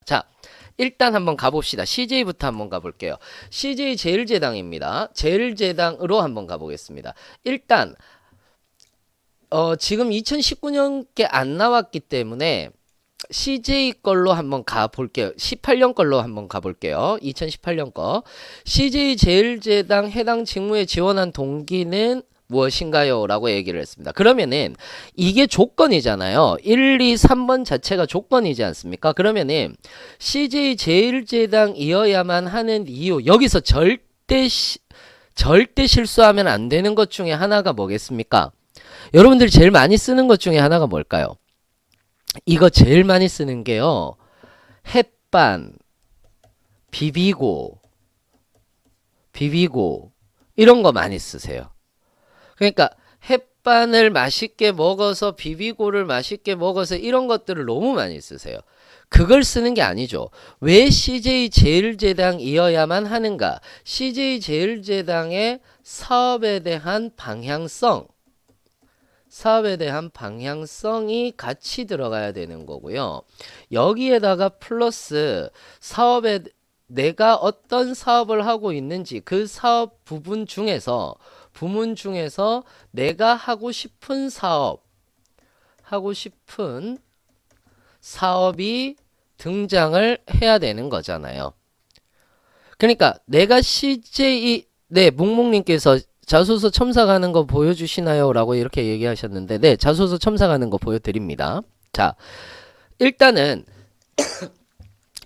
자, 일단 한번 가봅시다. CJ부터 한번 가볼게요. CJ 제일제당입니다. 제일제당으로 한번 가보겠습니다. 일단 지금 2019년께 안 나왔기 때문에 CJ 걸로 한번 가볼게요. 18년 걸로 한번 가볼게요. 2018년 거. CJ 제일제당 해당 직무에 지원한 동기는 무엇인가요? 라고 얘기를 했습니다. 그러면은 이게 조건이잖아요. 1, 2, 3번 자체가 조건이지 않습니까? 그러면은 CJ 제일제당이어야만 하는 이유, 여기서 절대 실수하면 안 되는 것 중에 하나가 뭐겠습니까? 여러분들이 제일 많이 쓰는 것 중에 하나가 뭘까요? 이거 제일 많이 쓰는 게요. 햇반, 비비고 이런 거 많이 쓰세요. 그러니까 햇반을 맛있게 먹어서 비비고를 맛있게 먹어서 이런 것들을 너무 많이 쓰세요. 그걸 쓰는 게 아니죠. 왜 CJ 제일제당이어야만 하는가? CJ 제일제당의 사업에 대한 방향성이 같이 들어가야 되는 거고요. 여기에다가 플러스 사업에 내가 어떤 사업을 하고 있는지 그 사업 부문 중에서 내가 하고 싶은 사업이 등장을 해야 되는 거잖아요. 그러니까 내가 네, 묵묵님께서 자소서 첨삭하는 거 보여주시나요? 라고 이렇게 얘기하셨는데, 네, 자소서 첨삭하는 거 보여드립니다. 자, 일단은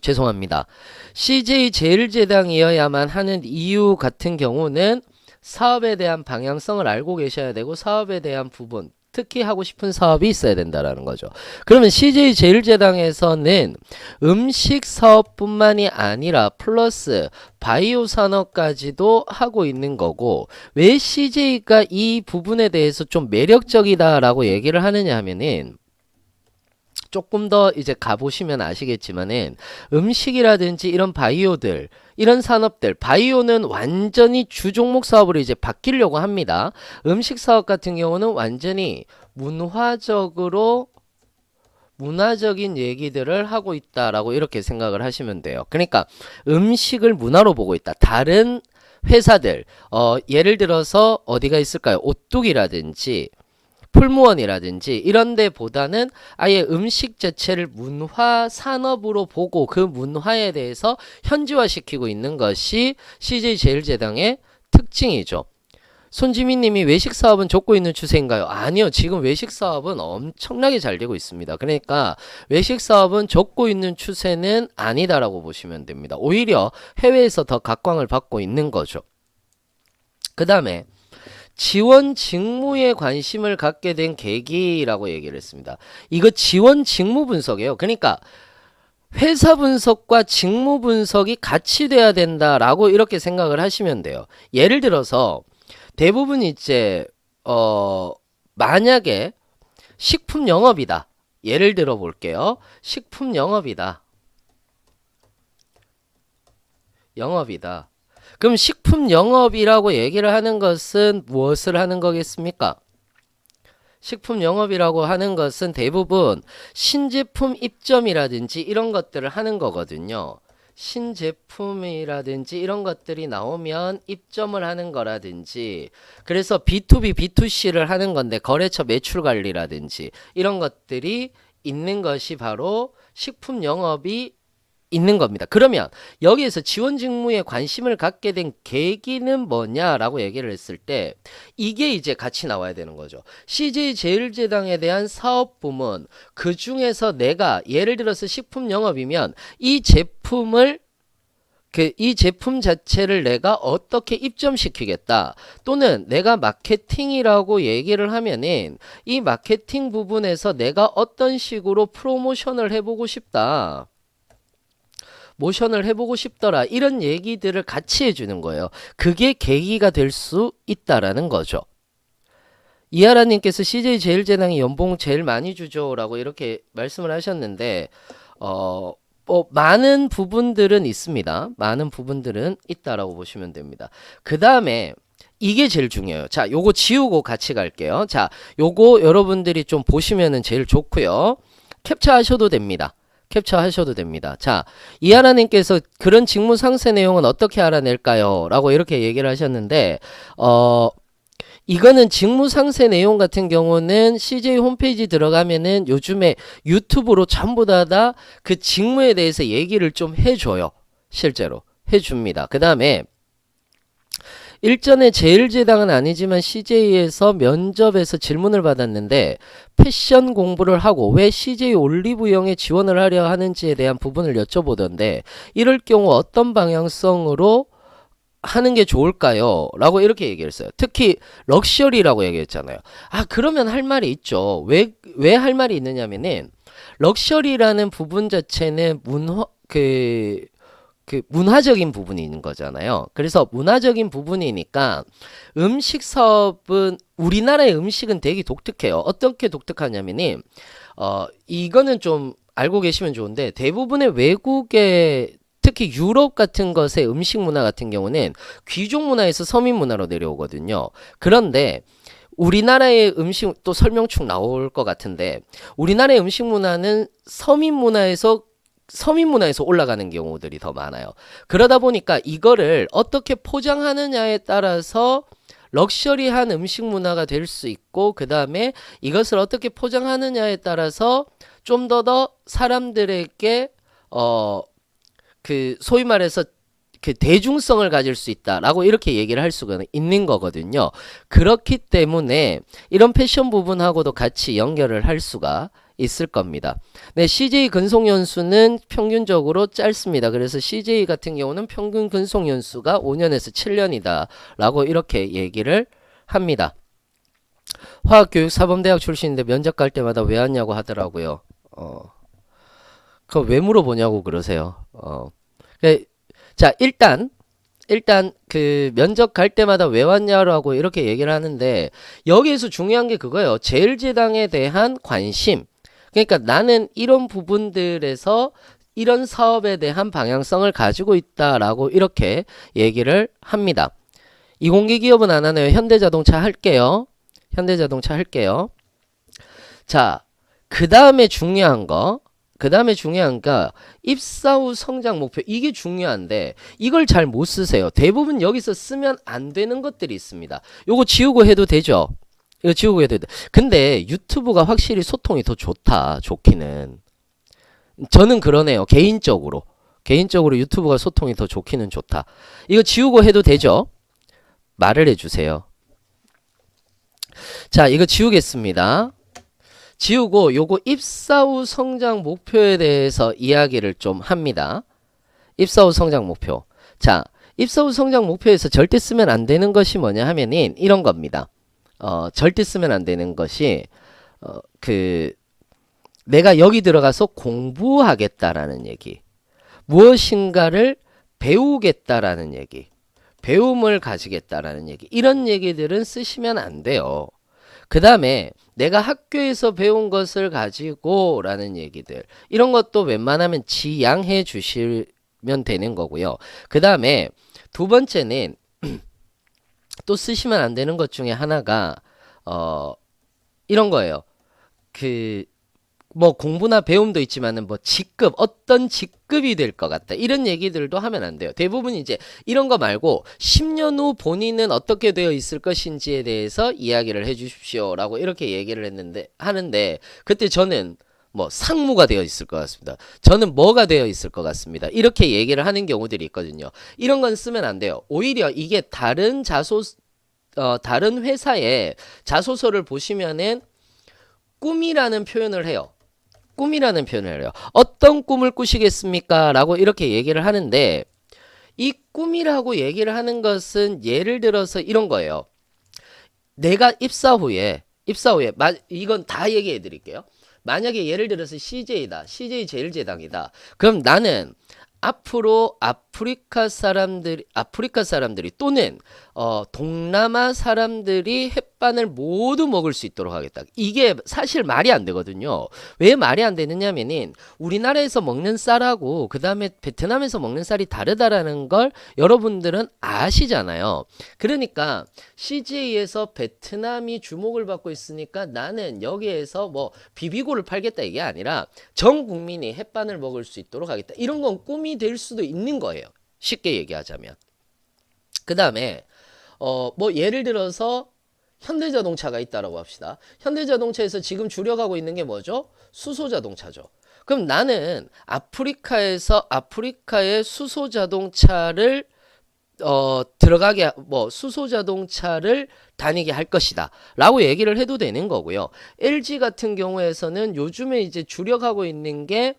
죄송합니다. CJ 제일제당이어야만 하는 이유 같은 경우는 사업에 대한 방향성을 알고 계셔야 되고, 사업에 대한 부분, 특히 하고 싶은 사업이 있어야 된다라는 거죠. 그러면 CJ 제일제당에서는 음식 사업뿐만이 아니라 플러스 바이오 산업까지도 하고 있는 거고, 왜 CJ가 이 부분에 대해서 좀 매력적이다라고 얘기를 하느냐 하면은, 조금 더 이제 가보시면 아시겠지만은 음식이라든지 이런 바이오들, 이런 산업들, 바이오는 완전히 주종목 사업으로 이제 바뀌려고 합니다. 음식 사업 같은 경우는 완전히 문화적인 얘기들을 하고 있다라고 이렇게 생각을 하시면 돼요. 그러니까 음식을 문화로 보고 있다. 다른 회사들, 예를 들어서 어디가 있을까요? 오뚜기라든지 풀무원이라든지 이런 데보다는 아예 음식 자체를 문화 산업으로 보고 그 문화에 대해서 현지화시키고 있는 것이 CJ 제일제당의 특징이죠. 손지민 님이 외식 사업은 좁고 있는 추세인가요? 아니요. 지금 외식 사업은 엄청나게 잘 되고 있습니다. 그러니까 외식 사업은 좁고 있는 추세는 아니다라고 보시면 됩니다. 오히려 해외에서 더 각광을 받고 있는 거죠. 그 다음에 지원 직무에 관심을 갖게 된 계기라고 얘기를 했습니다. 이거 지원 직무 분석이에요. 그러니까 회사 분석과 직무 분석이 같이 돼야 된다라고 이렇게 생각을 하시면 돼요. 예를 들어서 대부분 이제 만약에 식품 영업이다. 예를 들어 볼게요. 식품 영업이다. 그럼 식품 영업이라고 얘기를 하는 것은 무엇을 하는 거겠습니까? 식품 영업이라고 하는 것은 대부분 신제품 입점이라든지 이런 것들을 하는 거거든요. 신제품이라든지 이런 것들이 나오면 입점을 하는 거라든지, 그래서 B2B, B2C를 하는 건데 거래처 매출 관리라든지 이런 것들이 있는 것이 바로 식품 영업이 있는 겁니다. 그러면 여기에서 지원 직무에 관심을 갖게 된 계기는 뭐냐라고 얘기를 했을 때 이게 이제 같이 나와야 되는 거죠. CJ 제일제당에 대한 사업 부문, 그 중에서 내가 예를 들어서 식품 영업이면 이 제품 자체를 내가 어떻게 입점시키겠다, 또는 내가 마케팅이라고 얘기를 하면은 이 마케팅 부분에서 내가 어떤 식으로 프로모션을 해보고 싶다, 모션을 해보고 싶더라, 이런 얘기들을 같이 해주는 거예요. 그게 계기가 될 수 있다라는 거죠. 이하라님께서 CJ 제일제당이 연봉 제일 많이 주죠 라고 이렇게 말씀을 하셨는데 많은 부분들은 있습니다. 많은 부분들은 있다라고 보시면 됩니다. 그 다음에 이게 제일 중요해요. 자, 요거 지우고 같이 갈게요. 자, 요거 여러분들이 좀 보시면은 제일 좋고요. 캡처하셔도 됩니다. 캡처하셔도 됩니다. 자, 이하라님께서 그런 직무 상세 내용은 어떻게 알아낼까요? 라고 이렇게 얘기를 하셨는데, 이거는 직무 상세 내용 같은 경우는 CJ 홈페이지 들어가면은 요즘에 유튜브로 전부 다 그 직무에 대해서 얘기를 좀 해줘요. 실제로 해줍니다. 그 다음에 일전에 제일제당은 아니지만 CJ에서 면접에서 질문을 받았는데 패션 공부를 하고 왜 CJ 올리브영에 지원을 하려 하는지에 대한 부분을 여쭤보던데 이럴 경우 어떤 방향성으로 하는 게 좋을까요? 라고 이렇게 얘기했어요. 특히 럭셔리라고 얘기했잖아요. 아, 그러면 할 말이 있죠. 왜 할 말이 있느냐면은 럭셔리라는 부분 자체는 문화적인 부분이 있는 거잖아요. 그래서 문화적인 부분이니까 음식 사업은 우리나라의 음식은 되게 독특해요. 어떻게 독특하냐면은 이거는 좀 알고 계시면 좋은데 대부분의 외국의 특히 유럽 같은 것의 음식 문화 같은 경우는 귀족 문화에서 서민 문화로 내려오거든요. 그런데 우리나라의 음식 또 설명충 나올 것 같은데 우리나라의 음식 문화는 서민 문화에서 올라가는 경우들이 더 많아요. 그러다 보니까 이거를 어떻게 포장하느냐에 따라서 럭셔리한 음식 문화가 될 수 있고 그 다음에 이것을 어떻게 포장하느냐에 따라서 좀 더 사람들에게 소위 말해서 그 대중성을 가질 수 있다라고 이렇게 얘기를 할 수가 있는 거거든요. 그렇기 때문에 이런 패션 부분하고도 같이 연결을 할 수가 있을 겁니다. 네, CJ 근속 연수는 평균적으로 짧습니다. 그래서 CJ 같은 경우는 평균 근속 연수가 5년에서 7년이다 라고 이렇게 얘기를 합니다. 화학교육 사범대학 출신인데 면접 갈 때마다 왜 왔냐고 하더라고요. 그거 왜 물어보냐고 그러세요. 자, 일단 그 면접 갈 때마다 왜 왔냐라고 이렇게 얘기를 하는데 여기에서 중요한 게 그거예요. 제일제당에 대한 관심. 그러니까 나는 이런 부분들에서 이런 사업에 대한 방향성을 가지고 있다라고 이렇게 얘기를 합니다. 이공계 기업은 안 하네요. 현대자동차 할게요. 현대자동차 할게요. 자, 그 다음에 중요한 거 입사 후 성장 목표. 이게 중요한데 이걸 잘 못 쓰세요. 대부분 여기서 쓰면 안 되는 것들이 있습니다. 요거 지우고 해도 되죠. 이거 지우고 해도 돼. 근데 유튜브가 확실히 소통이 더 좋기는 저는 그러네요. 개인적으로 유튜브가 소통이 더 좋기는 좋다. 이거 지우고 해도 되죠. 말을 해주세요. 자, 이거 지우겠습니다. 지우고 요거 입사 후 성장 목표에 대해서 이야기를 좀 합니다. 입사 후 성장 목표. 자, 입사 후 성장 목표에서 절대 쓰면 안 되는 것이 뭐냐 하면은 이런 겁니다. 절대 쓰면 안 되는 것이 내가 여기 들어가서 공부하겠다라는 얘기. 무엇인가를 배우겠다라는 얘기. 배움을 가지겠다라는 얘기. 이런 얘기들은 쓰시면 안 돼요. 그 다음에 내가 학교에서 배운 것을 가지고 라는 얘기들 이런 것도 웬만하면 지양해 주시면 되는 거고요. 그 다음에 두 번째는 또 쓰시면 안 되는 것 중에 하나가 이런 거예요. 뭐 공부나 배움도 있지만은 뭐 직급 어떤 직급이 될 것 같다 이런 얘기들도 하면 안 돼요. 대부분 이제 이런 거 말고 10년 후 본인은 어떻게 되어 있을 것인지에 대해서 이야기를 해주십시오라고 이렇게 얘기를 하는데 그때 저는 뭐 상무가 되어 있을 것 같습니다. 저는 뭐가 되어 있을 것 같습니다. 이렇게 얘기를 하는 경우들이 있거든요. 이런 건 쓰면 안 돼요. 오히려 이게 다른 회사의 자소서를 보시면은 꿈이라는 표현을 해요. 꿈이라는 표현을 해요. 어떤 꿈을 꾸시겠습니까? 라고 이렇게 얘기를 하는데 이 꿈이라고 얘기를 하는 것은 예를 들어서 이런 거예요. 내가 입사 후에 이건 다 얘기해 드릴게요. 만약에 예를 들어서 CJ다. CJ 제일제당이다. 그럼 나는 앞으로 아프리카 사람들이 또는 동남아 사람들이 햇반을 모두 먹을 수 있도록 하겠다. 이게 사실 말이 안 되거든요. 왜 말이 안 되느냐면은 우리나라에서 먹는 쌀하고 그 다음에 베트남에서 먹는 쌀이 다르다라는 걸 여러분들은 아시잖아요. 그러니까 CJ에서 베트남이 주목을 받고 있으니까 나는 여기에서 뭐 비비고를 팔겠다 이게 아니라 전 국민이 햇반을 먹을 수 있도록 하겠다. 이런 건 꿈이 될 수도 있는 거예요. 쉽게 얘기하자면. 그 다음에 뭐 예를 들어서 현대자동차가 있다라고 합시다. 현대자동차에서 지금 주력하고 있는 게 뭐죠? 수소자동차죠. 그럼 나는 아프리카의 수소자동차를 들어가게 뭐 수소자동차를 다니게 할 것이다 라고 얘기를 해도 되는 거고요. LG 같은 경우에서는 요즘에 이제 주력하고 있는 게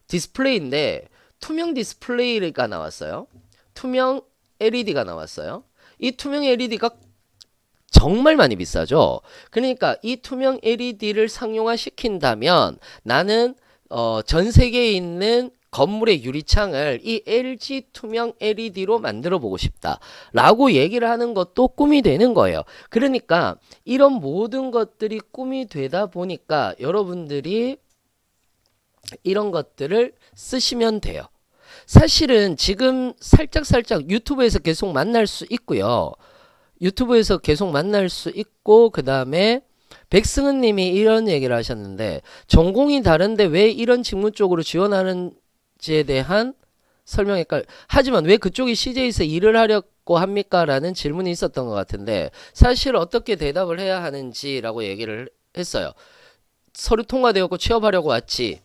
디스플레이인데 투명 디스플레이가 나왔어요. 투명 LED가 나왔어요. 이 투명 LED가 정말 많이 비싸죠. 그러니까 이 투명 LED를 상용화 시킨다면 나는 전 세계에 있는 건물의 유리창을 이 LG 투명 LED로 만들어 보고 싶다 라고 얘기를 하는 것도 꿈이 되는 거예요. 그러니까 이런 모든 것들이 꿈이 되다 보니까 여러분들이 이런 것들을 쓰시면 돼요. 사실은 지금 살짝 유튜브에서 계속 만날 수 있고요. 유튜브에서 계속 만날 수 있고 그 다음에 백승은 님이 이런 얘기를 하셨는데 전공이 다른데 왜 이런 직무 쪽으로 지원하는지에 대한 설명할까요? 하지만 왜 그쪽이 CJ에서 일을 하려고 합니까? 라는 질문이 있었던 것 같은데 사실 어떻게 대답을 해야 하는지라고 얘기를 했어요. 서류 통과되었고 취업하려고 왔지.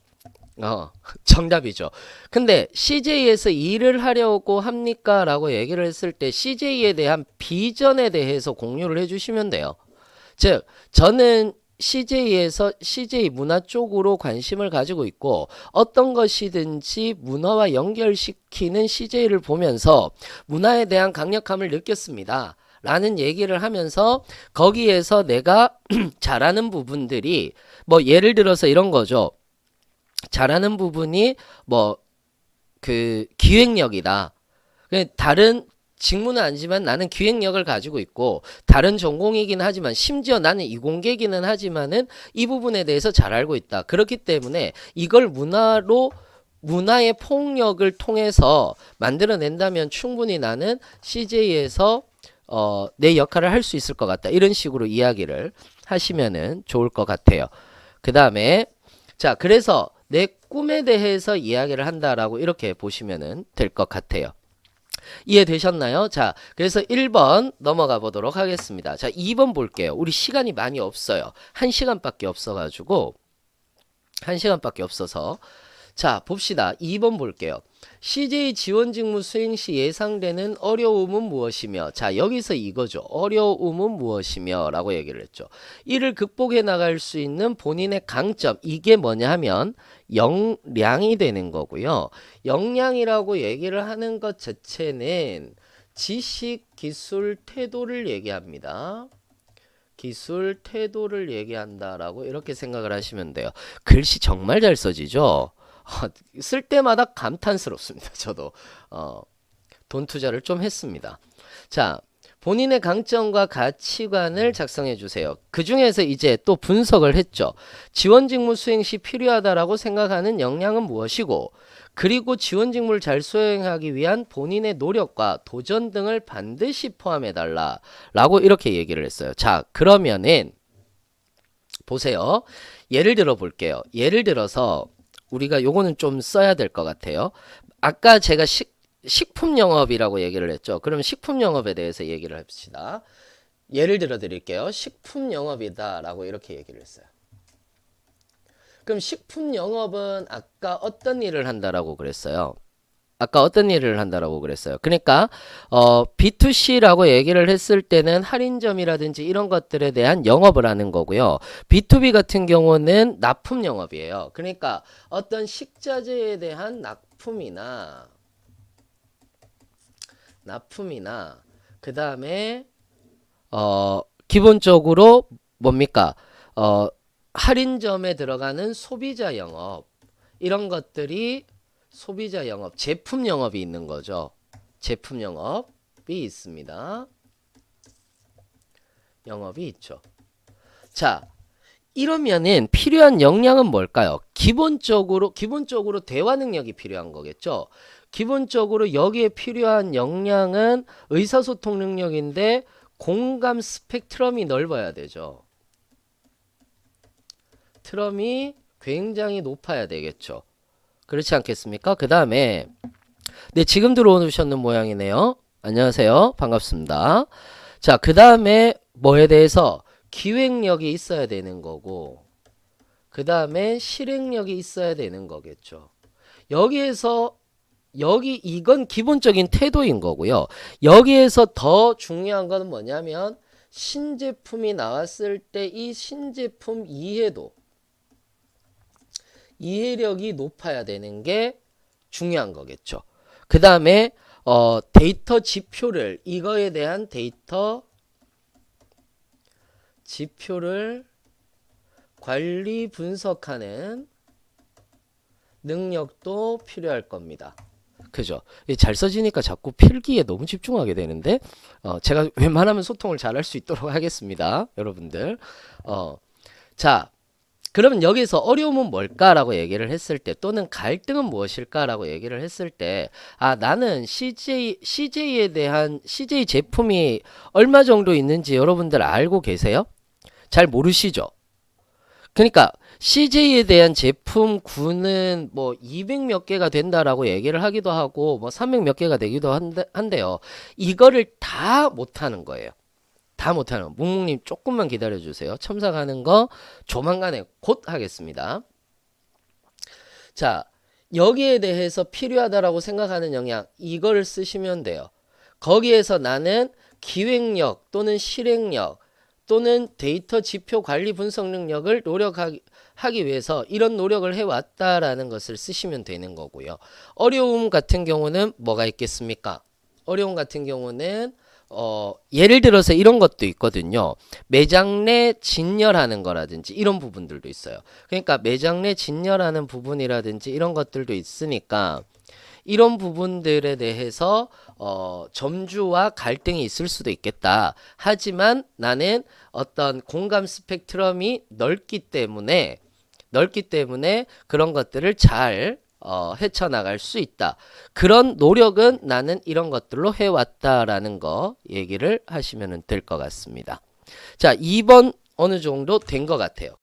정답이죠. 근데 CJ에서 일을 하려고 합니까? 라고 얘기를 했을 때 CJ에 대한 비전에 대해서 공유를 해주시면 돼요. 즉, 저는 CJ에서 CJ 문화 쪽으로 관심을 가지고 있고 어떤 것이든지 문화와 연결시키는 CJ를 보면서 문화에 대한 강력함을 느꼈습니다. 라는 얘기를 하면서 거기에서 내가 잘하는 부분들이 뭐 예를 들어서 이런 거죠. 잘하는 부분이 뭐 그 기획력이다. 다른 직무는 아니지만 나는 기획력을 가지고 있고 다른 전공이긴 하지만 심지어 나는 이공계기는 하지만은 이 부분에 대해서 잘 알고 있다. 그렇기 때문에 이걸 문화의 폭력을 통해서 만들어낸다면 충분히 나는 CJ에서 내 역할을 할 수 있을 것 같다. 이런 식으로 이야기를 하시면은 좋을 것 같아요. 그 다음에 자, 그래서 내 꿈에 대해서 이야기를 한다라고 이렇게 보시면 될 것 같아요. 이해되셨나요? 자, 그래서 1번 넘어가 보도록 하겠습니다. 자, 2번 볼게요. 우리 시간이 많이 없어요. 1시간밖에 없어가지고 1시간밖에 없어서 자, 봅시다. 2번 볼게요. CJ 지원 직무 수행 시 예상되는 어려움은 무엇이며 자 여기서 이거죠. 어려움은 무엇이며 라고 얘기를 했죠. 이를 극복해 나갈 수 있는 본인의 강점 이게 뭐냐 하면 역량이 되는 거고요. 역량이라고 얘기를 하는 것 자체는 지식, 기술, 태도를 얘기합니다. 기술, 태도를 얘기한다라고 이렇게 생각을 하시면 돼요. 글씨 정말 잘 써지죠? 쓸 때마다 감탄스럽습니다. 저도 돈 투자를 좀 했습니다. 자, 본인의 강점과 가치관을 작성해 주세요. 그 중에서 이제 또 분석을 했죠. 지원 직무 수행 시 필요하다라고 생각하는 역량은 무엇이고 그리고 지원 직무를 잘 수행하기 위한 본인의 노력과 도전 등을 반드시 포함해 달라 라고 이렇게 얘기를 했어요. 자, 그러면은 보세요. 예를 들어 볼게요. 예를 들어서 우리가 요거는 좀 써야 될 것 같아요. 아까 제가 식품 영업이라고 얘기를 했죠. 그럼 식품 영업에 대해서 얘기를 합시다. 예를 들어 드릴게요. 식품 영업이다 라고 이렇게 얘기를 했어요. 그럼 식품 영업은 아까 어떤 일을 한다라고 그랬어요? 아까 어떤 일을 한다라고 그랬어요? 그러니까 B2C라고 얘기를 했을 때는 할인점이라든지 이런 것들에 대한 영업을 하는 거고요. B2B 같은 경우는 납품 영업이에요. 그러니까 어떤 식자재에 대한 납품이나 그 다음에 기본적으로 뭡니까? 할인점에 들어가는 소비자 영업 이런 것들이 소비자 영업, 제품 영업이 있는 거죠. 제품 영업이 있습니다. 영업이 있죠. 자, 이러면은 필요한 역량은 뭘까요? 기본적으로 대화 능력이 필요한 거겠죠. 기본적으로 여기에 필요한 역량은 의사소통 능력인데 공감 스펙트럼이 넓어야 되죠. 트럼이 굉장히 높아야 되겠죠. 그렇지 않겠습니까? 그 다음에 네, 지금 들어오셨는 모양이네요. 안녕하세요. 반갑습니다. 자, 그 다음에 뭐에 대해서 기획력이 있어야 되는 거고, 그 다음에 실행력이 있어야 되는 거겠죠. 여기에서 이건 기본적인 태도인 거고요. 여기에서 더 중요한 건 뭐냐면 신제품이 나왔을 때 이 신제품 이해력이 높아야 되는 게 중요한 거겠죠. 그 다음에 데이터 지표를 이거에 대한 데이터 지표를 관리 분석하는 능력도 필요할 겁니다. 그죠? 잘 써지니까 자꾸 필기에 너무 집중하게 되는데 제가 웬만하면 소통을 잘할 수 있도록 하겠습니다. 여러분들. 자, 그러면 여기서 어려움은 뭘까라고 얘기를 했을 때 또는 갈등은 무엇일까라고 얘기를 했을 때 나는 CJ에 대한 CJ 제품이 얼마 정도 있는지 여러분들 알고 계세요? 잘 모르시죠? 그러니까 CJ에 대한 제품 구는 뭐 200 몇 개가 된다라고 얘기를 하기도 하고 뭐 300 몇 개가 되기도 한데요. 이거를 다 못하는 거예요. 다 못하는 거. 묵묵님 조금만 기다려 주세요. 첨삭하는 거 조만간에 곧 하겠습니다. 자, 여기에 대해서 필요하다라고 생각하는 역량 이거를 쓰시면 돼요. 거기에서 나는 기획력 또는 실행력 또는 데이터 지표 관리 분석 능력을 노력하기 위해서 이런 노력을 해왔다라는 것을 쓰시면 되는 거고요. 어려움 같은 경우는 뭐가 있겠습니까? 어려움 같은 경우는 예를 들어서 이런 것도 있거든요. 매장 내 진열하는 거라든지 이런 부분들도 있어요. 그러니까 매장 내 진열하는 부분이라든지 이런 것들도 있으니까 이런 부분들에 대해서 점주와 갈등이 있을 수도 있겠다. 하지만 나는 어떤 공감 스펙트럼이 넓기 때문에 그런 것들을 잘 헤쳐나갈 수 있다. 그런 노력은 나는 이런 것들로 해왔다라는 거 얘기를 하시면 될 것 같습니다. 자, 2번 어느 정도 된 것 같아요.